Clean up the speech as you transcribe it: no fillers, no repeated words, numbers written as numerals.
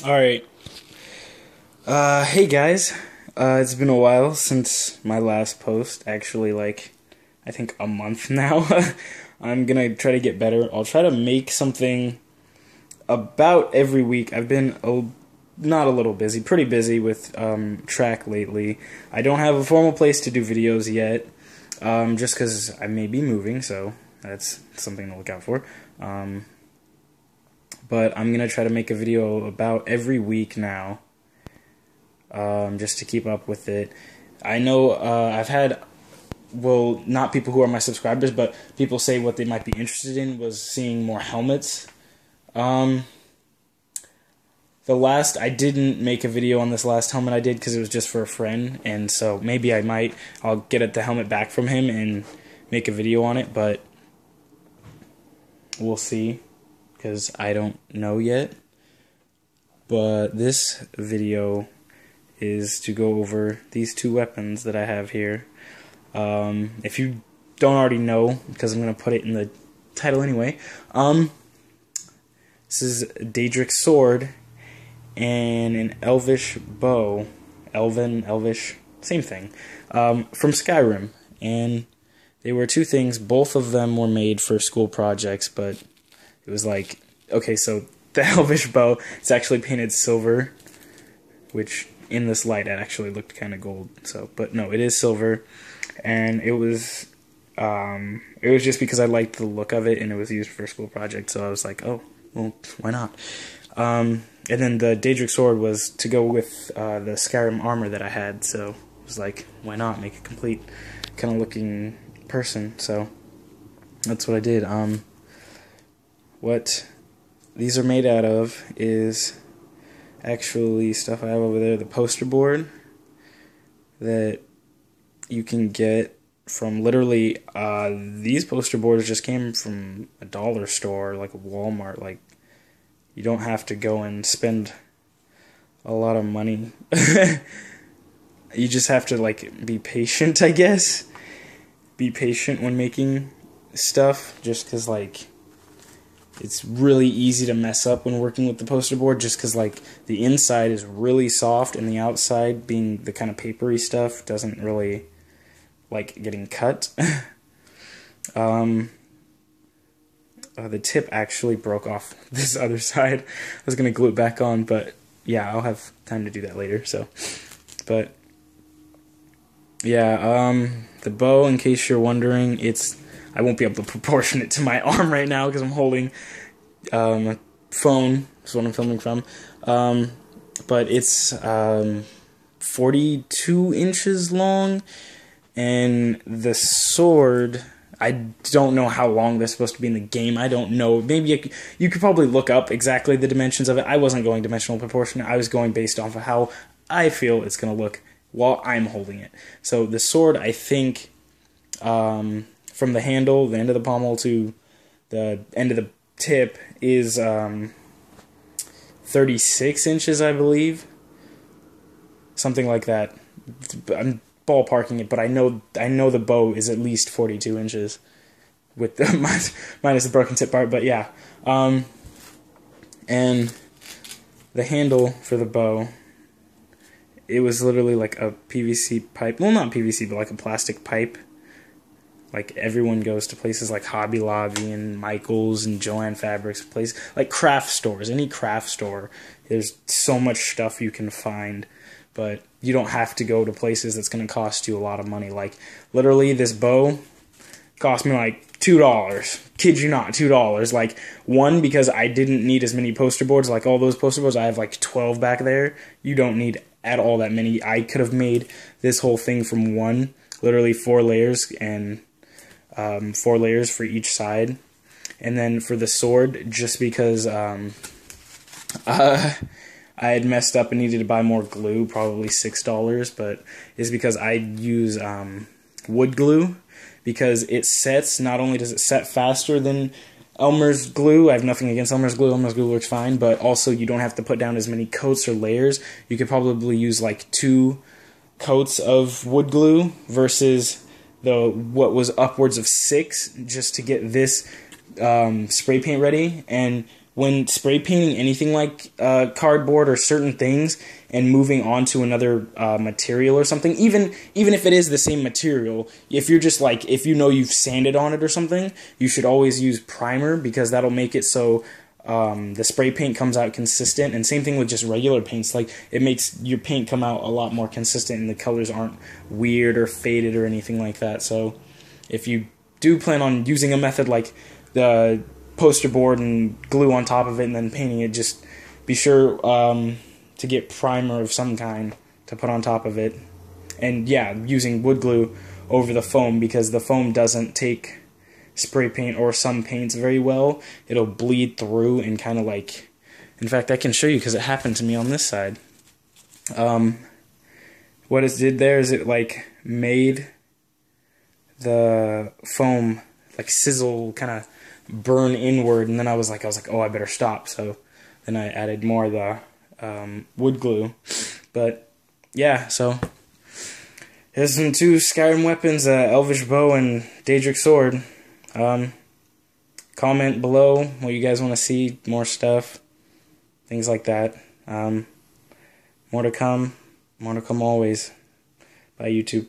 Alright. Hey guys. It's been a while since my last post. Actually, I think a month now. I'm gonna try to get better. I'll try to make something about every week. I've been not a little busy, pretty busy with track lately. I don't have a formal place to do videos yet, just because I may be moving, so that's something to look out for. But I'm going to try to make a video about every week now, just to keep up with it. I know I've had, well, not people who are my subscribers, but people say what they might be interested in was seeing more helmets. I didn't make a video on this last helmet I did because it was just for a friend, and so maybe I'll get the helmet back from him and make a video on it, but we'll see, because I don't know yet. But this video is to go over these two weapons that I have here. If you don't already know, because I'm going to put it in the title anyway, this is Deadric's sword and an Elvish bow. Elven, Elvish, same thing. From Skyrim. And they were two things. Both of them were made for school projects, but it was like, okay, so the Elvish bow, it's actually painted silver, which in this light it actually looked kind of gold. So, but no, it is silver, and it was just because I liked the look of it, and it was used for a school project. So I was like, oh, well, why not? And then the Deadric sword was to go with the Skyrim armor that I had. So it was like, why not make a complete kind of looking person? So that's what I did. What these are made out of is actually stuff I have over there, the poster board that you can get from literally, these poster boards just came from a dollar store, like a Walmart. Like, you don't have to go and spend a lot of money. You just have to, like, be patient, I guess. Be patient when making stuff, just because, like, it's really easy to mess up when working with the poster board, just because, like, the inside is really soft and the outside, being the kind of papery stuff, doesn't really like getting cut. The tip actually broke off this other side. I was going to glue it back on, but yeah, I'll have time to do that later. So, but yeah, the bow, in case you're wondering, I won't be able to proportion it to my arm right now because I'm holding a phone. That's what I'm filming from. But it's 42 inches long, and the sword, I don't know how long they're supposed to be in the game. I don't know. Maybe you could probably look up exactly the dimensions of it. I wasn't going dimensional proportion. I was going based off of how I feel it's going to look while I'm holding it. So the sword, I think, from the handle, the end of the pommel, to the end of the tip is 36 inches, I believe. Something like that. I'm ballparking it, but I know the bow is at least 42 inches with the minus the broken tip part, but yeah. And the handle for the bow, it was literally like a PVC pipe. Well, not PVC, but like a plastic pipe. Like, everyone goes to places like Hobby Lobby and Michael's and Joann Fabrics, like craft stores. Any craft store, there's so much stuff you can find, but you don't have to go to places that's going to cost you a lot of money. Like, literally, this bow cost me like $2. Kid you not, $2. Like, one, because I didn't need as many poster boards. Like, all those poster boards, I have like 12 back there. You don't need at all that many. I could have made this whole thing from one, literally 4 layers, and 4 layers for each side. And then for the sword, just because I had messed up and needed to buy more glue, probably $6, but it's because I use wood glue, because it sets, not only does it set faster than Elmer's glue. I have nothing against Elmer's glue. Elmer's glue works fine, but also you don't have to put down as many coats or layers. You could probably use like 2 coats of wood glue versus what was upwards of 6 just to get this spray paint ready. And when spray painting anything like cardboard or certain things and moving on to another material or something, even if it is the same material, if you're just like, if you know you've sanded on it or something, you should always use primer, because that'll make it so the spray paint comes out consistent. And same thing with just regular paints, like it makes your paint come out a lot more consistent and the colors aren't weird or faded or anything like that. So if you do plan on using a method like the poster board and glue on top of it and then painting it, just be sure to get primer of some kind to put on top of it. And yeah, using wood glue over the foam, because the foam doesn't take spray paint or some paints very well. It'll bleed through and kind of like, in fact I can show you because it happened to me on this side. What it did there is it like made the foam like sizzle, kind of burn inward, and then I was like, oh, I better stop. So then I added more of the wood glue. But yeah, so here's some 2 Skyrim weapons, Elvish bow and Daedric sword. Comment below what you guys want to see, more stuff, things like that. More to come always. Bye, YouTube.